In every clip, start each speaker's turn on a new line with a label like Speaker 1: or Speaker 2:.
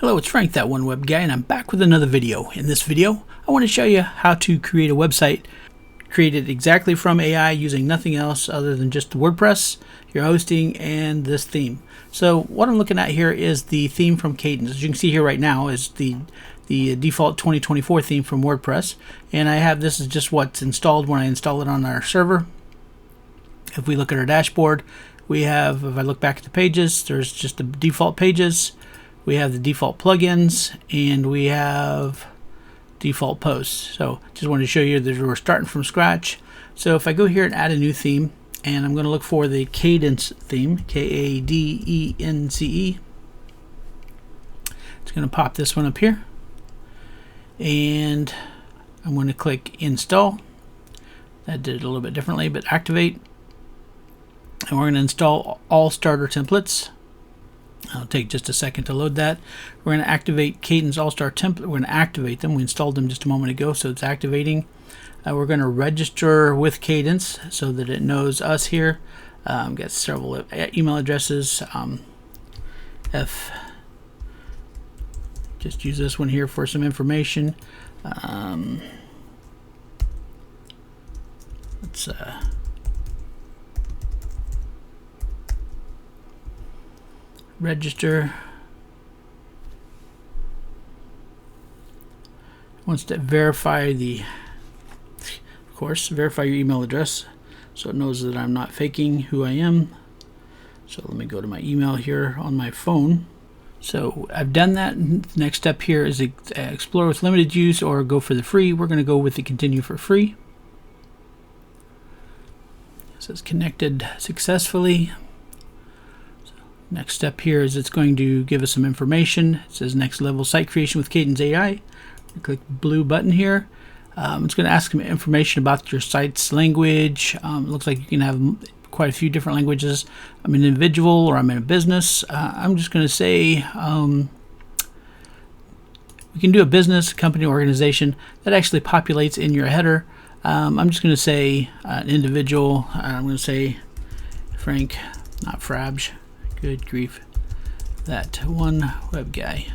Speaker 1: Hello, it's Frank, that one web guy, and I'm back with another video. In this video, I want to show you how to create a website created exactly from AI using nothing else other than just WordPress, your hosting, and this theme. So what I'm looking at here is the theme from Kadence. As you can see here right now is the default 2024 theme from WordPress, and I have this is just what's installed when I install it on our server. If we look at our dashboard, we have, if I look back at the pages, there's just the default pages. We have the default plugins, and we have default posts. So just wanted to show you that we're starting from scratch. So if I go here and add a new theme, and I'm going to look for the Kadence theme, K-A-D-E-N-C-E. It's going to pop this one up here, and I'm going to click install. That did it a little bit differently, but activate, and we're going to install all starter templates. It'll take just a second to load that. We're going to activate Kadence All-Star Template. We're going to activate them. We installed them just a moment ago, so it's activating. We're going to register with Kadence so that it knows us here. Got several email addresses. Just use this one here for some information. Let's register. Wants to verify verify your email address so it knows that I'm not faking who I am. So let me go to my email here on my phone. So I've done that. Next step here is explore with limited use or go for the free. We're going to go with the continue for free. It says connected successfully. Next step here is it's going to give us some information. It says next level site creation with Kadence AI. Click blue button here. It's going to ask some information about your site's language. It looks like you can have quite a few different languages. I'm an individual or I'm in a business. I'm just going to say we can do a business, company, organization. That actually populates in your header. I'm just going to say an individual. I'm going to say Frank, not Frabj. Good grief, that one web guy.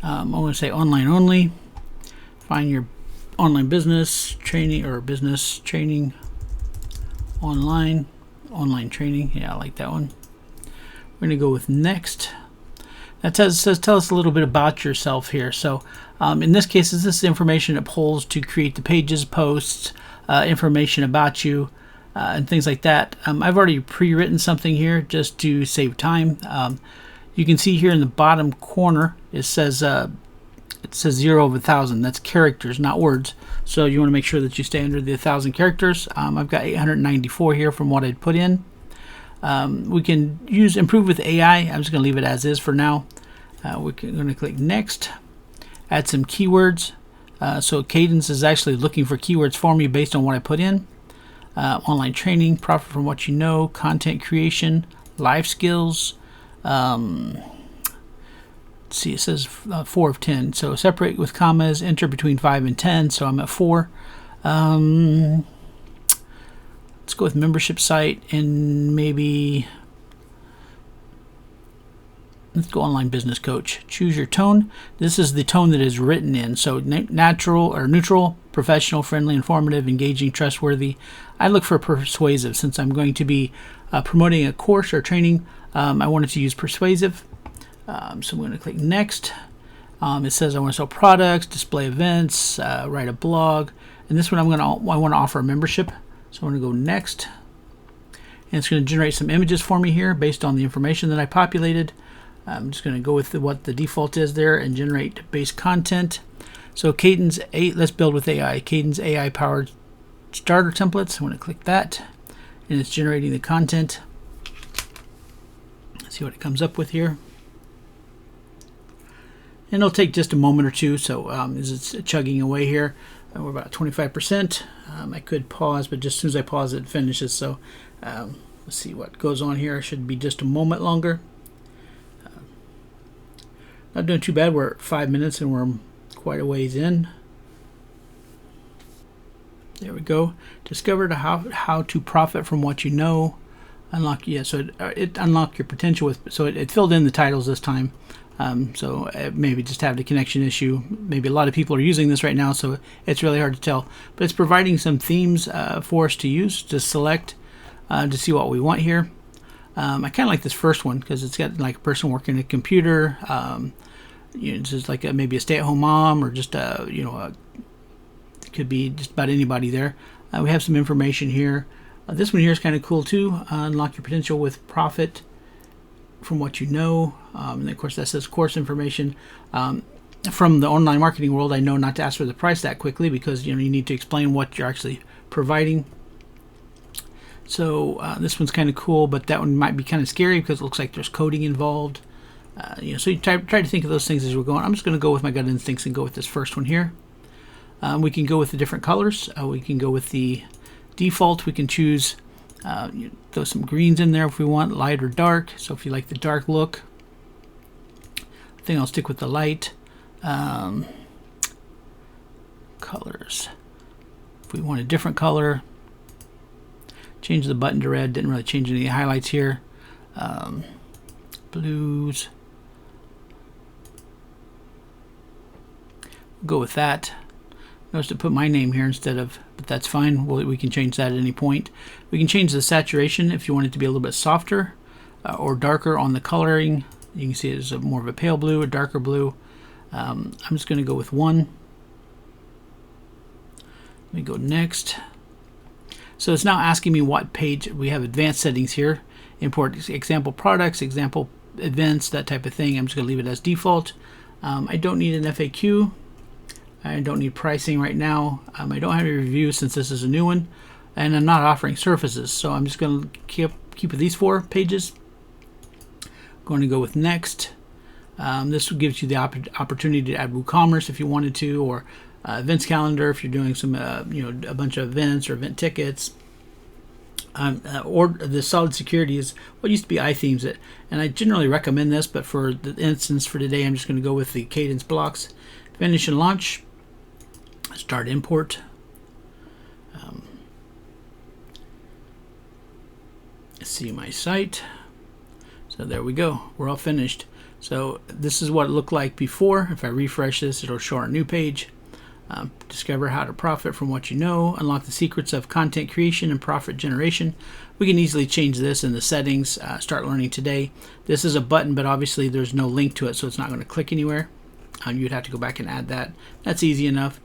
Speaker 1: I'm going to say online only. Find your online business training or business training online training. Yeah, I like that one. We're going to go with next. That says tell us a little bit about yourself here. So in this case, this is information it pulls to create the pages, posts, information about you. And things like that. I've already pre-written something here just to save time. You can see here in the bottom corner it says 0 of 1,000. That's characters, not words. So you want to make sure that you stay under the 1,000 characters. I've got 894 here from what I'd put in. We can use improve with AI. I'm just going to leave it as is for now. We're going to click next. Add some keywords. So Kadence is actually looking for keywords for me based on what I put in. Online training, profit from what you know, content creation, life skills. Let's see, it says 4 of 10. So separate with commas, enter between 5 and 10. So I'm at 4. Let's go with membership site and maybe let's go online business coach. Choose your tone. This is the tone that is written in. So natural or neutral, professional, friendly, informative, engaging, trustworthy. I look for persuasive since I'm going to be promoting a course or training. I wanted to use persuasive. So I'm going to click next. It says I want to sell products, display events, write a blog. And this one I want to offer a membership. So I'm going to go next. And it's going to generate some images for me here based on the information that I populated. I'm just going to go with what the default is there and generate base content. So Kadence 8, let's build with AI. Kadence AI powered starter templates. I'm going to click that, and it's generating the content. Let's see what it comes up with here. And it'll take just a moment or two. So as it's chugging away here, we're about 25%. I could pause, but just as soon as I pause, it finishes. So let's see what goes on here. It should be just a moment longer. Not doing too bad. We're at 5 minutes and we're quite a ways in. There we go. Discover how to profit from what you know. Unlock, yeah, so it unlocked your potential with, so it filled in the titles this time. So maybe just have the connection issue. Maybe a lot of people are using this right now, so it's really hard to tell. But it's providing some themes for us to use, to select, to see what we want here. I kind of like this first one because it's got like a person working at a computer. Just like maybe a stay-at-home mom, or just it could be just about anybody there. We have some information here. This one here is kind of cool too. Unlock your potential with profit from what you know. And of course that says course information. From the online marketing world, I know not to ask for the price that quickly because you need to explain what you're actually providing. So this one's kind of cool, but that one might be kind of scary because it looks like there's coding involved. So you try to think of those things as we're going. I'm just going to go with my gut instincts and go with this first one here. We can go with the different colors. We can go with the default. We can choose throw some greens in there if we want, light or dark. So if you like the dark look, I think I'll stick with the light. Colors. If we want a different color, change the button to red. Didn't really change any highlights here. Blues. Go with that. Notice to put my name here instead of, but that's fine. We can change that at any point. We can change the saturation if you want it to be a little bit softer or darker on the coloring. You can see it's more of a pale blue, a darker blue. I'm just going to go with 1. Let me go next. So it's now asking me what page. We have advanced settings here. Import example products, example events, that type of thing. I'm just going to leave it as default. I don't need an FAQ. I don't need pricing right now. I don't have a review since this is a new one, and I'm not offering services, so I'm just going to keep with these 4 pages. Going to go with next. This gives you the opportunity to add WooCommerce if you wanted to, or events calendar if you're doing some a bunch of events or event tickets. Or the solid security is what used to be iThemes, and I generally recommend this, but for the instance for today, I'm just going to go with the Cadence blocks. Finish and launch. Start import. See my site. So there we go. We're all finished. So this is what it looked like before. If I refresh this, it'll show our new page. Discover how to profit from what you know. Unlock the secrets of content creation and profit generation. We can easily change this in the settings. Start learning today. This is a button, but obviously there's no link to it, so it's not going to click anywhere. You'd have to go back and add that. That's easy enough.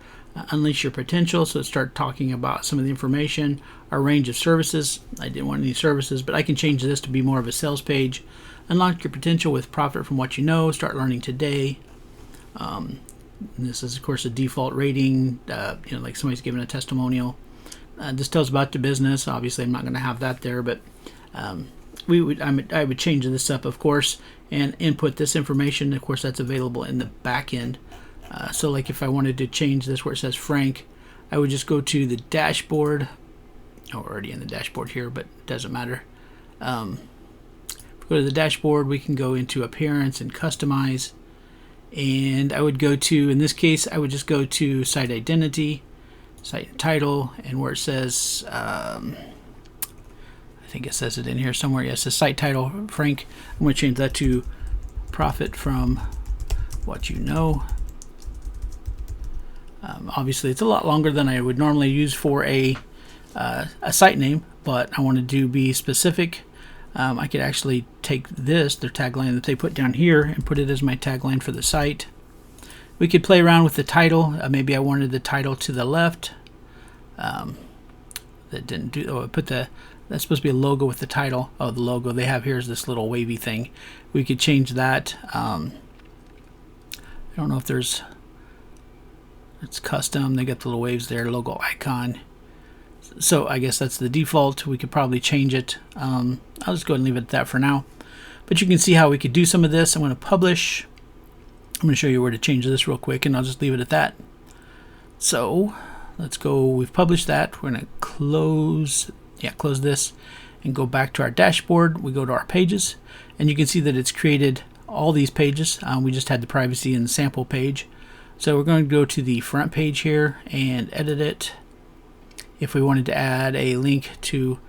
Speaker 1: Unleash your potential. So start talking about some of the information. Our range of services. I didn't want any services, but I can change this to be more of a sales page. Unlock your potential with profit from what you know. Start learning today. This is of course a default rating. Like somebody's giving a testimonial. This tells about the business. Obviously, I'm not going to have that there, but I would change this up, of course, and input this information. Of course, that's available in the back end. So like if I wanted to change this where it says Frank, I would just go to the dashboard. Oh, already in the dashboard here, but it doesn't matter. If we go to the dashboard, we can go into appearance and customize. And I would go to, in this case, I would just go to site identity, site title, and where it says, I think it says it in here somewhere. Yes, the site title, Frank. I'm going to change that to profit from what you know. Obviously, it's a lot longer than I would normally use for a site name, but I wanted to be specific. I could actually take this, their tagline that they put down here, and put it as my tagline for the site. We could play around with the title. Maybe I wanted the title to the left. That didn't do. Oh, I put that's supposed to be a logo with the title. Oh, the logo they have here is this little wavy thing. We could change that. I don't know if there's. It's custom. They got the little waves there, logo icon. So I guess that's the default. We could probably change it. I'll just go ahead and leave it at that for now. But you can see how we could do some of this. I'm going to publish. I'm going to show you where to change this real quick, and I'll just leave it at that. So let's go. We've published that. We're going to close this and go back to our dashboard. We go to our pages, and you can see that it's created all these pages. We just had the privacy and sample page. So we're going to go to the front page here and edit it. If we wanted to add a link to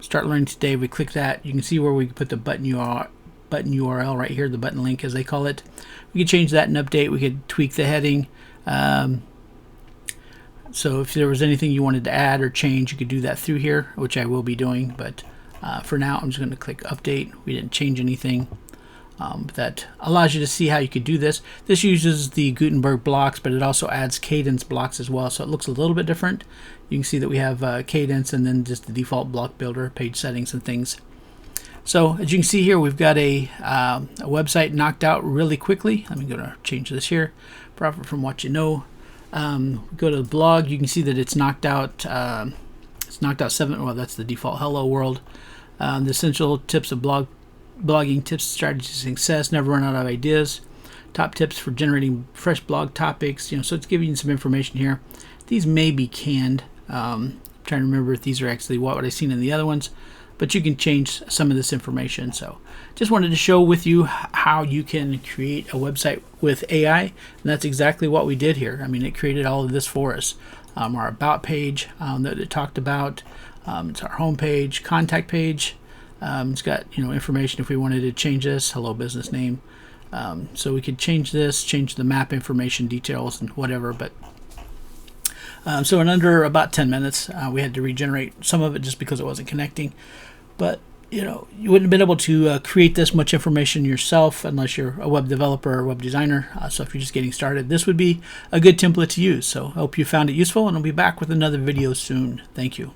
Speaker 1: Start Learning Today, we click that. You can see where we can put the button button URL right here, the button link as they call it. We could change that and update. We could tweak the heading. So if there was anything you wanted to add or change, you could do that through here, which I will be doing. But for now, I'm just going to click update. We didn't change anything. But that allows you to see how you could do this. This uses the Gutenberg blocks, but it also adds cadence blocks as well. So it looks a little bit different. You can see that we have cadence and then just the default block builder, page settings and things. So as you can see here, we've got a website knocked out really quickly. I'm going to change this here. Profit from what you know. Go to the blog. You can see that it's knocked out. It's knocked out 7. Well, that's the default hello world. The essential tips of blogging tips, strategies, success. Never run out of ideas. Top tips for generating fresh blog topics. So it's giving you some information here. These may be canned. I'm trying to remember if these are actually what I've seen in the other ones. But you can change some of this information. So just wanted to show with you how you can create a website with AI. And that's exactly what we did here. I mean, it created all of this for us. Our about page that it talked about. It's our home page, contact page. It's got information if we wanted to change this, hello business name. So we could change this, change the map information, details, and whatever. But so in under about 10 minutes, we had to regenerate some of it just because it wasn't connecting. But you wouldn't have been able to create this much information yourself unless you're a web developer or web designer. So if you're just getting started, this would be a good template to use. So I hope you found it useful, and I'll be back with another video soon. Thank you.